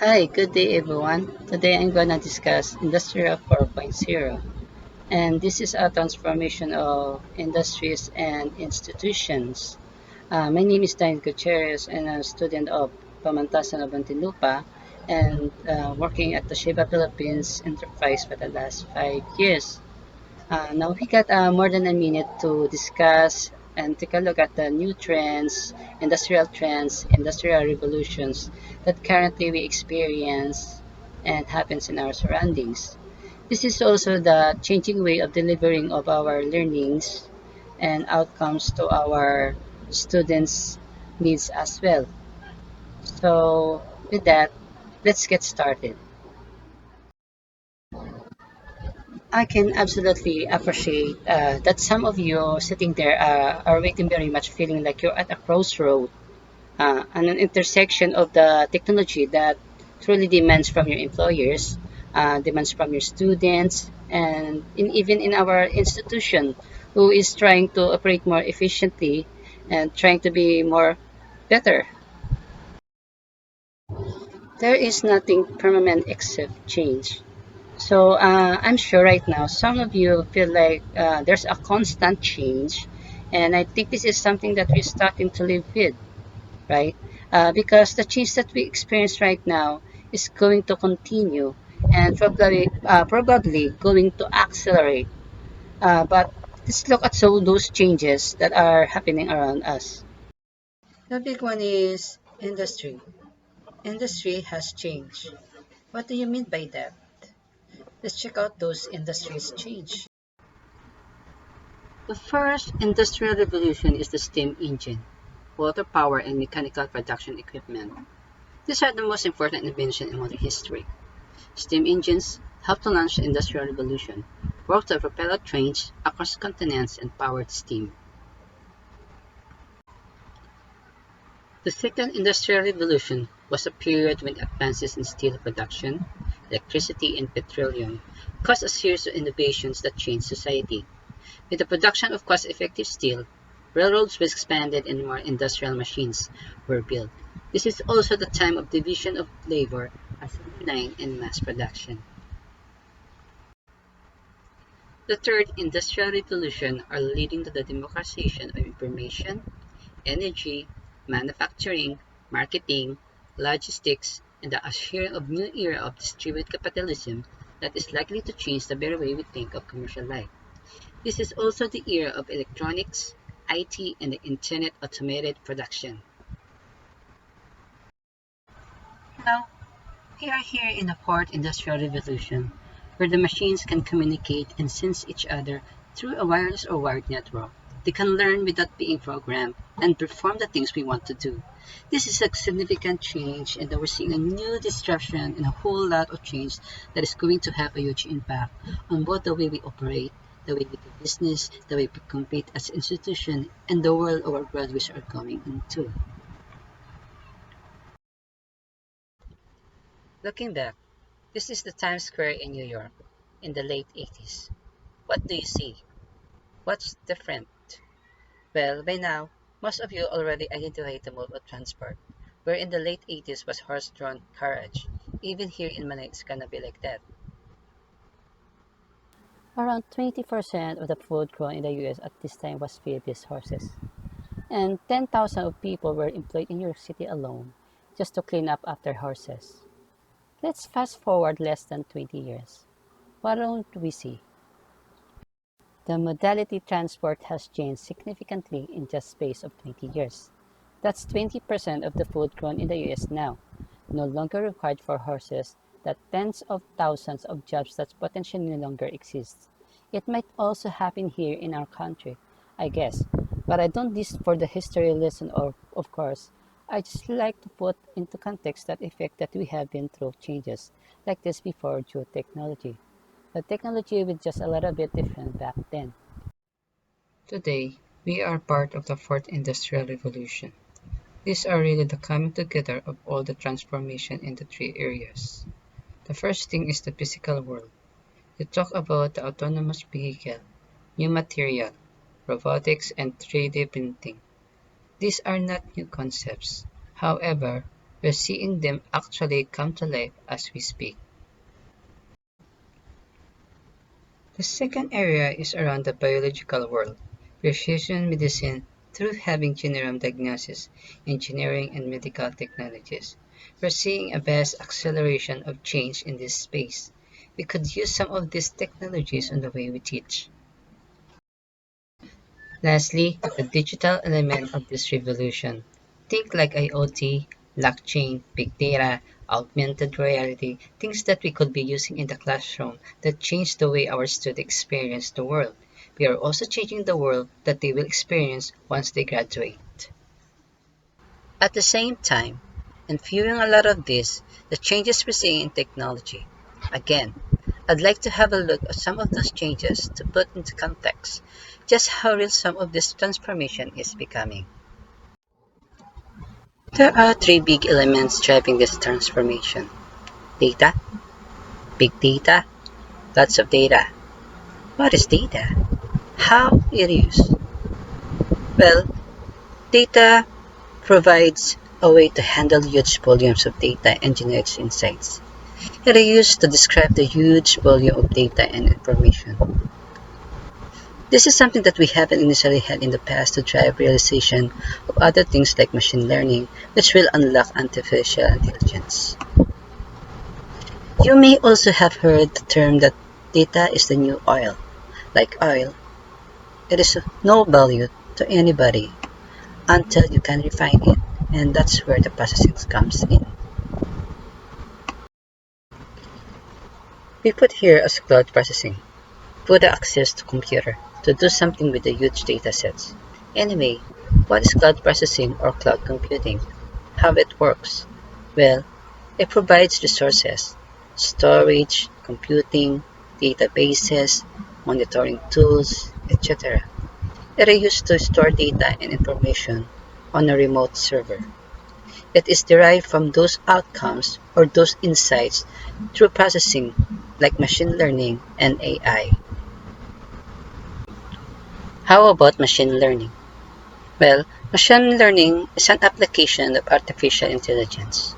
Hi, good day everyone. Today I'm going to discuss Industrial 4.0, and this is a transformation of industries and institutions. My name is Dain Gutierrez, and I'm a student of Pamantasan of Muntinlupa and working at the Shiba Philippines Enterprise for the last 5 years. Now we got more than a minute to discuss and take a look at the new trends, industrial revolutions that currently we experience and happens in our surroundings. This is also the changing way of delivering of our learnings and outcomes to our students' needs as well. So with that, let's get started. I can absolutely appreciate that some of you sitting there are waiting very much, feeling like you're at a crossroad, an intersection of the technology that truly demands from your employers, demands from your students, and even in our institution, who is trying to operate more efficiently and trying to be more better. There is nothing permanent except change. So I'm sure right now some of you feel like there's a constant change, and I think this is something that we're starting to live with, right? Because the change that we experience right now is going to continue and probably going to accelerate. But let's look at those changes that are happening around us. The big one is industry. Industry has changed. What do you mean by that? Let's check out those industries change. The first industrial revolution is the steam engine, water power, and mechanical production equipment. These are the most important inventions in modern history. Steam engines helped to launch the Industrial Revolution, worked to propel trains across continents and powered steam. The second Industrial Revolution was a period when advances in steel production, electricity, and petroleum caused a series of innovations that changed society. With the production of cost-effective steel, railroads were expanded and more industrial machines were built. This is also the time of division of labor, assembly line, and mass production. The third industrial revolution are leading to the democratization of information, energy, manufacturing, marketing, logistics, and the ushering of new era of distributed capitalism that is likely to change the very way we think of commercial life. This is also the era of electronics, IT, and the internet automated production. Now, we are here in the fourth industrial revolution, where the machines can communicate and sense each other through a wireless or wired network. They can learn without being programmed and perform the things we want to do. This is a significant change, and that we're seeing a new disruption and a whole lot of change that is going to have a huge impact on both the way we operate, the way we do business, the way we compete as an institution, and the world our graduates are going into. Looking back, this is the Times Square in New York in the late 80s. What do you see? What's different? Well, by now, most of you already identified the mode of transport, where in the late 80s was horse-drawn carriage. Even here in Manila, it's gonna be like that. Around 20% of the food grown in the US at this time was fed with horses, and 10,000 of people were employed in New York City alone just to clean up after horses. Let's fast forward less than 20 years. What don't we see? The modality transport has changed significantly in just space of 20 years. That's 20% of the food grown in the US now, no longer required for horses, that tens of thousands of jobs that potentially no longer exist. It might also happen here in our country, I guess, but I don't this for the history lesson of course. I just like to put into context that effect that we have been through changes like this before due to technology. The technology was just a little bit different back then. Today, we are part of the fourth industrial revolution. These are really the coming together of all the transformation in the three areas. The first thing is the physical world. You talk about the autonomous vehicle, new material, robotics, and 3D printing. These are not new concepts. However, We're seeing them actually come to life as we speak. The second area is around the biological world, precision medicine through having genome diagnosis, engineering, and medical technologies. We're seeing a vast acceleration of change in this space. We could use some of these technologies in the way we teach. Lastly, the digital element of this revolution. Think like IoT, blockchain, big data, augmented reality, things that we could be using in the classroom that change the way our students experience the world. We are also changing the world that they will experience once they graduate. At the same time, and fueling a lot of this, the changes we're seeing in technology. Again, I'd like to have a look at some of those changes to put into context just how real some of this transformation is becoming. There are three big elements driving this transformation: data, big data, lots of data. What is data? How it is used? Well, data provides a way to handle huge volumes of data and generate insights. It is used to describe the huge volume of data and information. This is something that we haven't initially had in the past to drive realization of other things like machine learning, which will unlock artificial intelligence. You may also have heard the term that data is the new oil. Like oil, it is of no value to anybody until you can refine it, and that's where the processing comes in. We put here as cloud processing. Put access to computer to do something with the huge data sets. Anyway, what is cloud processing or cloud computing? How it works? Well, it provides resources, storage, computing, databases, monitoring tools, etc. It is used to store data and information on a remote server. It is derived from those outcomes or those insights through processing like machine learning and AI. How about machine learning? Well, machine learning is an application of artificial intelligence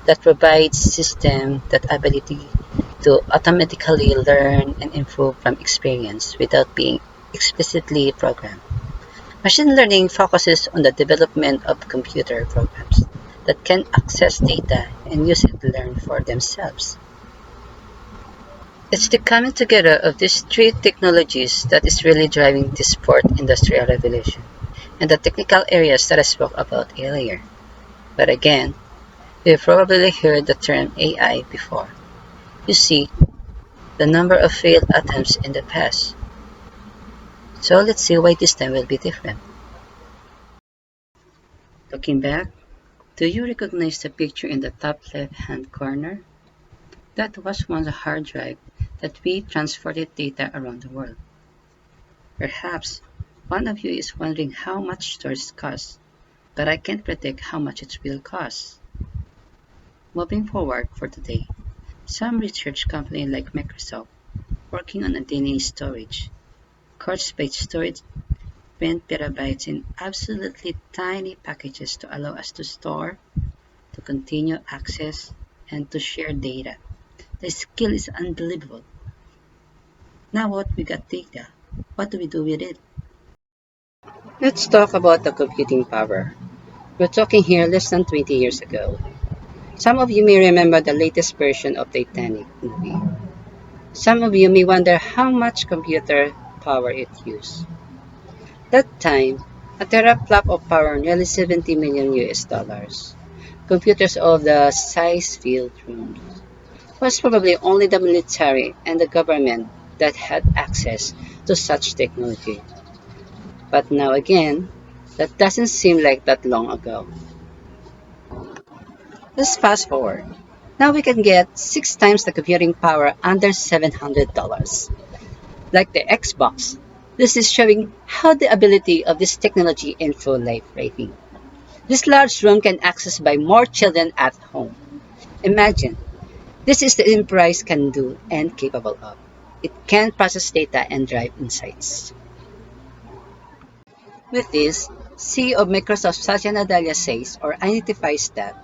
that provides systems that ability to automatically learn and improve from experience without being explicitly programmed. Machine learning focuses on the development of computer programs that can access data and use it to learn for themselves. It's the coming together of these three technologies that is really driving this fourth industrial revolution and the technical areas that I spoke about earlier. But again, you've probably heard the term AI before. You see, the number of failed attempts in the past. So let's see why this time will be different. Looking back, do you recognize the picture in the top left-hand corner? That was once a hard drive that we transported data around the world. Perhaps one of you is wondering how much storage costs, but I can't predict how much it will cost. Moving forward for today, some research companies like Microsoft working on a DNA storage, Couchbase storage 10 petabytes in absolutely tiny packages to allow us to store, to continue access, and to share data. The skill is unbelievable. Now what we got data, what do we do with it? Let's talk about the computing power. We're talking here less than 20 years ago. Some of you may remember the latest version of Titanic movie. Some of you may wonder how much computer power it used. That time, a teraflop of power, nearly 70 million US dollars. Computers of the size filled rooms. Was probably only the military and the government that had access to such technology. But now again, that doesn't seem like that long ago. Let's fast forward. Now we can get 6 times the computing power under $700. Like the Xbox. This is showing how the ability of this technology in full life rating. This large room can access by more children at home. Imagine, this is the enterprise can do and capable of. It can process data and drive insights. With this, CEO of Microsoft Satya Nadella says or identifies that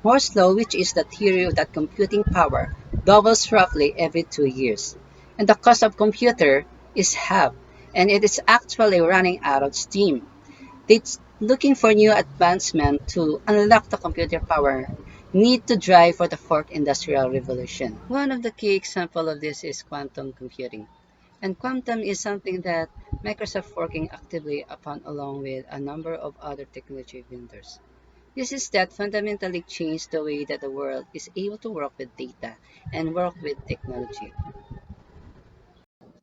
Moore's law, which is the theory that computing power doubles roughly every 2 years, and the cost of computer is half, and it is actually running out of steam. It's looking for new advancement to unlock the computer power need to drive for the fourth industrial revolution. One of the key examples of this is quantum computing. And quantum is something that Microsoft working actively upon along with a number of other technology vendors. This is that fundamentally changed the way that the world is able to work with data and work with technology.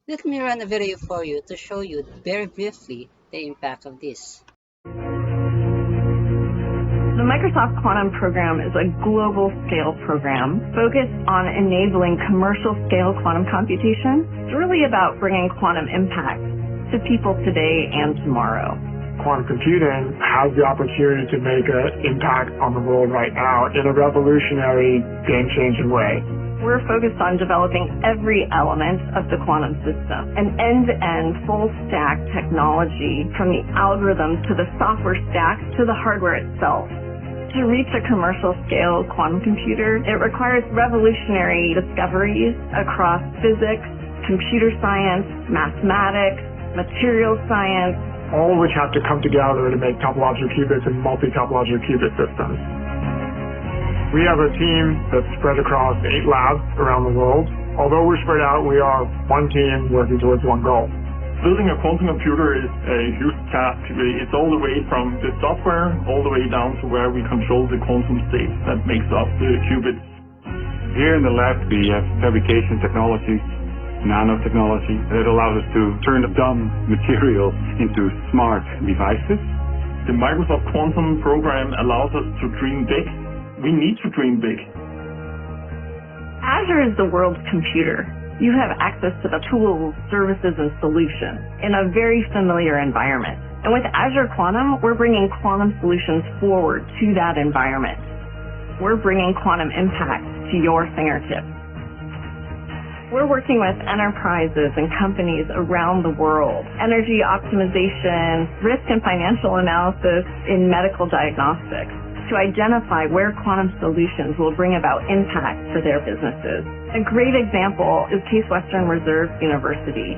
Let me run a video for you to show you very briefly the impact of this. The Microsoft Quantum Program is a global scale program focused on enabling commercial scale quantum computation. It's really about bringing quantum impact to people today and tomorrow. Quantum computing has the opportunity to make an impact on the world right now in a revolutionary, game-changing way. We're focused on developing every element of the quantum system, an end-to-end full-stack technology from the algorithm to the software stack to the hardware itself. To reach a commercial scale quantum computer, it requires revolutionary discoveries across physics, computer science, mathematics, material science, all of which have to come together to make topological qubits and multi-topological qubit systems. We have a team that's spread across 8 labs around the world. Although we're spread out, we are one team working towards one goal. Building a quantum computer is a huge task. It's all the way from the software all the way down to where we control the quantum state that makes up the qubits. Here in the lab we have fabrication technology, nanotechnology that allows us to turn dumb material into smart devices. The Microsoft Quantum program allows us to dream big. We need to dream big. Azure is the world's computer. You have access to the tools, services, and solutions in a very familiar environment. And with Azure Quantum, we're bringing quantum solutions forward to that environment. We're bringing quantum impact to your fingertips. We're working with enterprises and companies around the world. Energy optimization, risk and financial analysis in medical diagnostics to identify where quantum solutions will bring about impact for their businesses. A great example is Case Western Reserve University.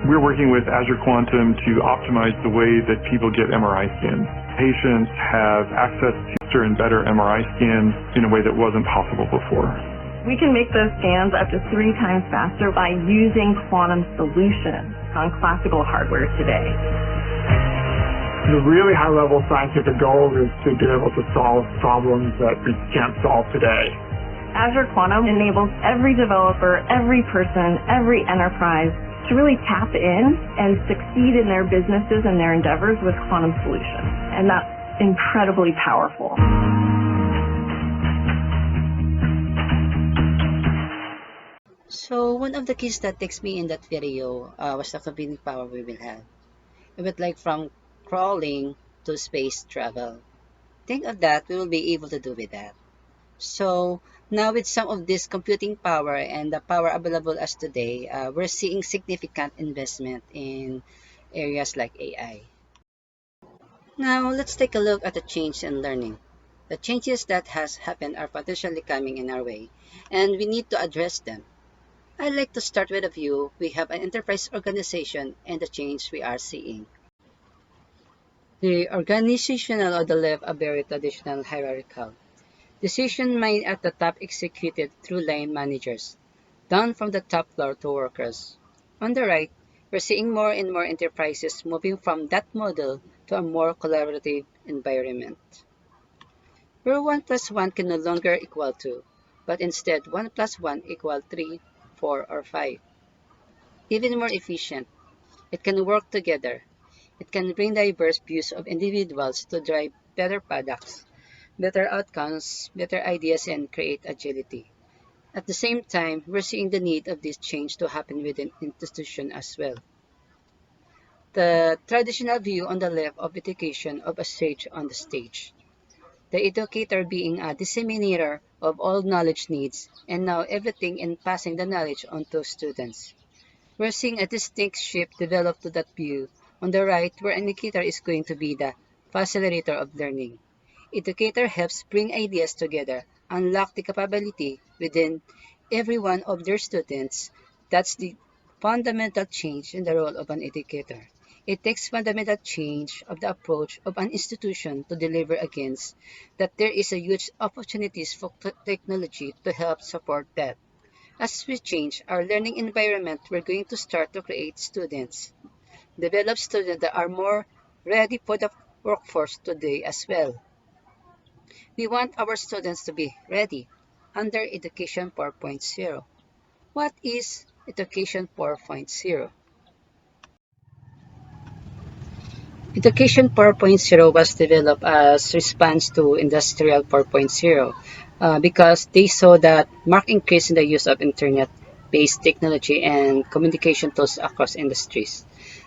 We're working with Azure Quantum to optimize the way that people get MRI scans. Patients have access to and better MRI scans in a way that wasn't possible before. We can make those scans up to 3 times faster by using quantum solutions on classical hardware today. The really high-level scientific goal is to be able to solve problems that we can't solve today. Azure Quantum enables every developer, every person, every enterprise to really tap in and succeed in their businesses and their endeavors with quantum solutions. And that's incredibly powerful. So one of the key statistics me in that video was the computing power we will have. It would like from crawling to space travel. Think of that, we will be able to do with that. So now with some of this computing power and the power available as today, we're seeing significant investment in areas like AI. Now let's take a look at the change in learning. The changes that has happened are potentially coming in our way, and we need to address them. I'd like to start with a view we have an enterprise organization and the change we are seeing. The organizational of the left are very traditional hierarchical. Decision made at the top executed through line managers, down from the top floor to workers. On the right, we're seeing more and more enterprises moving from that model to a more collaborative environment, where 1 plus 1 can no longer equal 2, but instead 1 plus 1 equal 3, 4, or 5. Even more efficient, it can work together. It can bring diverse views of individuals to drive better products, better outcomes, better ideas, and create agility. At the same time, we're seeing the need of this change to happen within institution as well. The traditional view on the left of education of a sage on the stage. The educator being a disseminator of all knowledge needs, and now everything in passing the knowledge on to students. We're seeing a distinct shift develop to that view on the right, where an educator is going to be the facilitator of learning. Educator helps bring ideas together, unlock the capability within every one of their students. That's the fundamental change in the role of an educator. It takes fundamental change of the approach of an institution to deliver against that there is a huge opportunities for technology to help support that. As we change our learning environment, we're going to start to create students, develop students that are more ready for the workforce today as well. We want our students to be ready under Education 4.0. What is Education 4.0? Education 4.0 was developed as response to Industrial 4.0 because they saw that marked increase in the use of internet-based technology and communication tools across industries.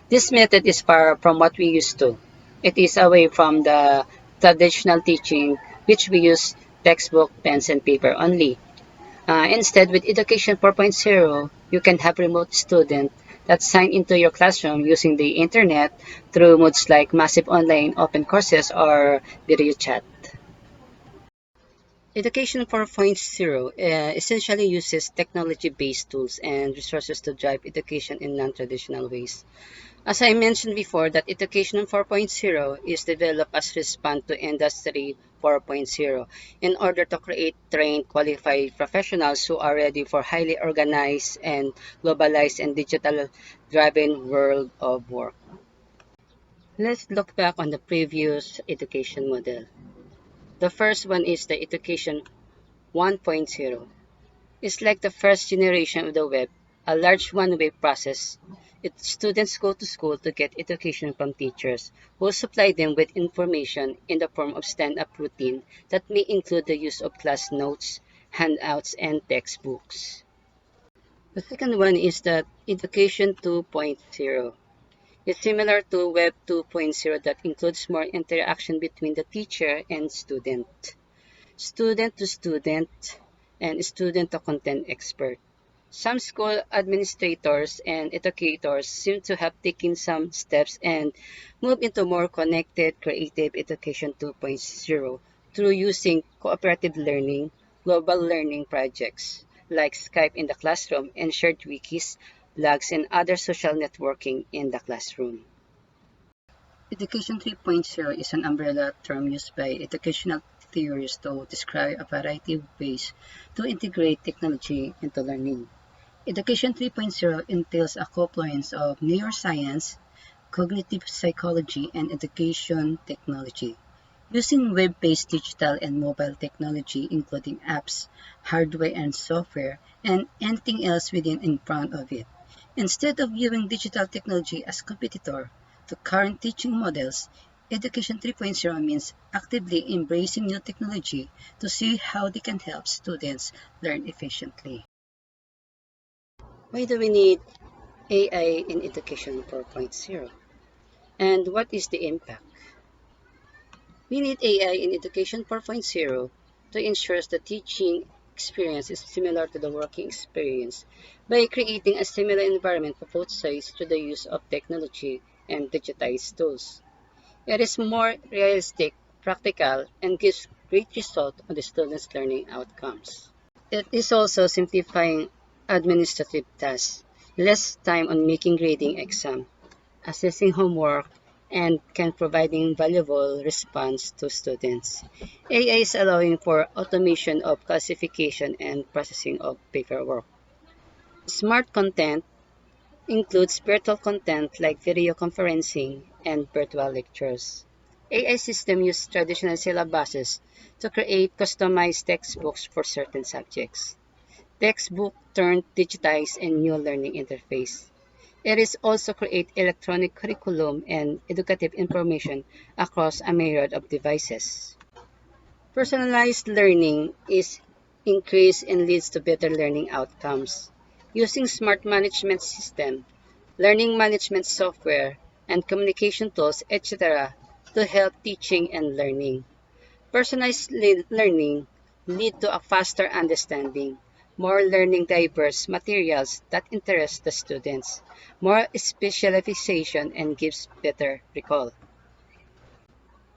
This method is far from what we used to. It is away from the traditional teaching, which we use textbook, pens, and paper only. Instead, with Education 4.0, you can have remote students that sign into your classroom using the internet through modes like massive online open courses or video chat. Education 4.0 essentially uses technology-based tools and resources to drive education in non-traditional ways. As I mentioned before, that Education 4.0 is developed as response to Industry 4.0 in order to create trained, qualified professionals who are ready for highly organized and globalized and digital-driven world of work. Let's look back on the previous education model. The first one is the Education 1.0. It's like the first generation of the web, a large one-way process. Students go to school to get education from teachers who supply them with information in the form of stand-up routine that may include the use of class notes, handouts, and textbooks. The second one is the Education 2.0. It's similar to Web 2.0 that includes more interaction between the teacher and student to student, and student to content expert. Some school administrators and educators seem to have taken some steps and moved into more connected, creative Education 2.0 through using cooperative learning, global learning projects like Skype in the classroom and shared wikis, blogs, and other social networking in the classroom. Education 3.0 is an umbrella term used by educational theorists to describe a variety of ways to integrate technology into learning. Education 3.0 entails a confluence of neuroscience, cognitive psychology, and education technology. Using web-based digital and mobile technology, including apps, hardware and software, and anything else within in front of it. Instead of viewing digital technology as competitor to current teaching models, Education 3.0 means actively embracing new technology to see how they can help students learn efficiently. Why do we need AI in Education 4.0? And what is the impact? We need AI in Education 4.0 to ensure the teaching experience is similar to the working experience by creating a similar environment for both sides through the use of technology and digitized tools. It is more realistic, practical, and gives great result on the students' learning outcomes. It is also simplifying administrative tasks, less time on making grading exam, assessing homework, and can providing valuable response to students. AI is allowing for automation of classification and processing of paperwork. Smart content includes virtual content like video conferencing and virtual lectures. AI systems use traditional syllabuses to create customized textbooks for certain subjects. Textbook turned digitized and new learning interface. It is also create electronic curriculum and educative information across a myriad of devices. Personalized learning is increased and leads to better learning outcomes. Using smart management system, learning management software, and communication tools, etc. to help teaching and learning. Personalized learning lead to a faster understanding, more learning diverse materials that interest the students, more specialization and gives better recall.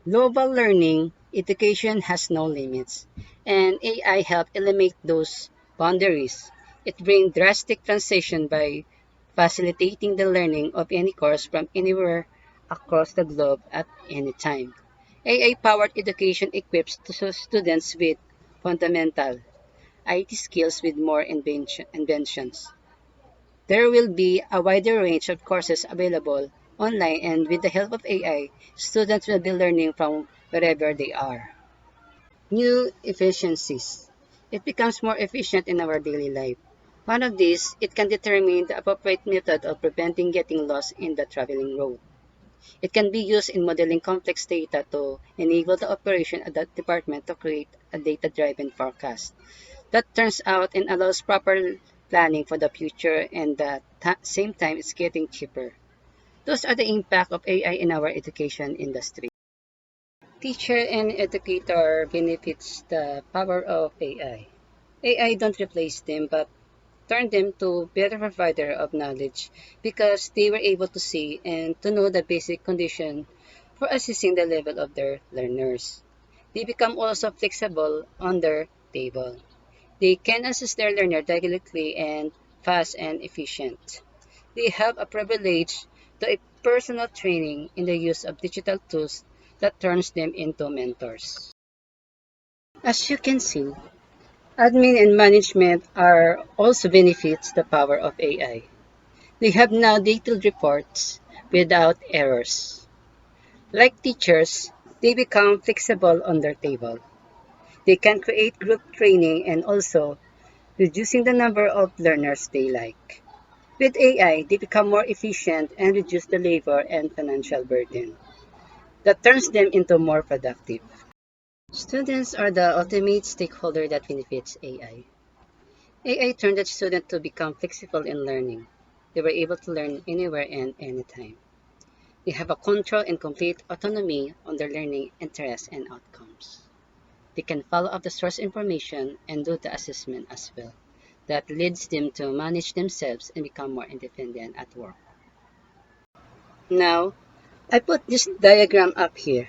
Global learning Education has no limits, and AI helps eliminate those boundaries. It brings drastic transition by facilitating the learning of any course from anywhere across the globe at any time. AI-powered education equips students with fundamental IT skills with more inventions. There will be a wider range of courses available online, and with the help of AI, students will be learning from wherever they are. New efficiencies. It becomes more efficient in our daily life. One of these, it can determine the appropriate method of preventing getting lost in the traveling road. It can be used in modeling complex data to enable the operation of that department to create a data-driven forecast that turns out and allows proper planning for the future, and at the same time it's getting cheaper. Those are the impact of AI in our education industry. Teacher and educator benefits the power of AI. AI don't replace them but turn them to better provider of knowledge because they were able to see and to know the basic condition for assessing the level of their learners. They become also flexible on their table. They can assist their learner directly and fast and efficient. They have a privilege to a personal training in the use of digital tools that turns them into mentors. As you can see, admin and management are also benefits the power of AI. They have now detailed reports without errors. Like teachers, they become flexible on their table. They can create group training and also reducing the number of learners they like. With AI, they become more efficient and reduce the labor and financial burden. That turns them into more productive. Students are the ultimate stakeholder that benefits AI. AI turned the student to become flexible in learning. They were able to learn anywhere and anytime. They have a control and complete autonomy on their learning interests and outcomes. They can follow up the source information and do the assessment as well. That leads them to manage themselves and become more independent at work. Now, I put this diagram up here.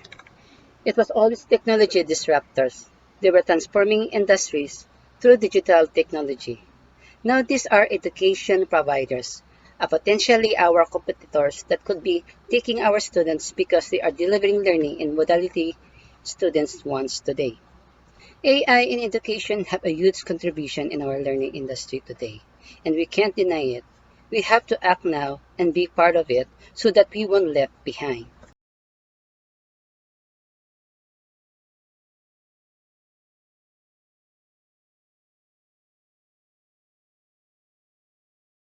It was always technology disruptors. They were transforming industries through digital technology. Now these are education providers, potentially our competitors that could be taking our students because they are delivering learning in modality students want today. AI in education have a huge contribution in our learning industry today, and we can't deny it. We have to act now and be part of it so that we won't left behind.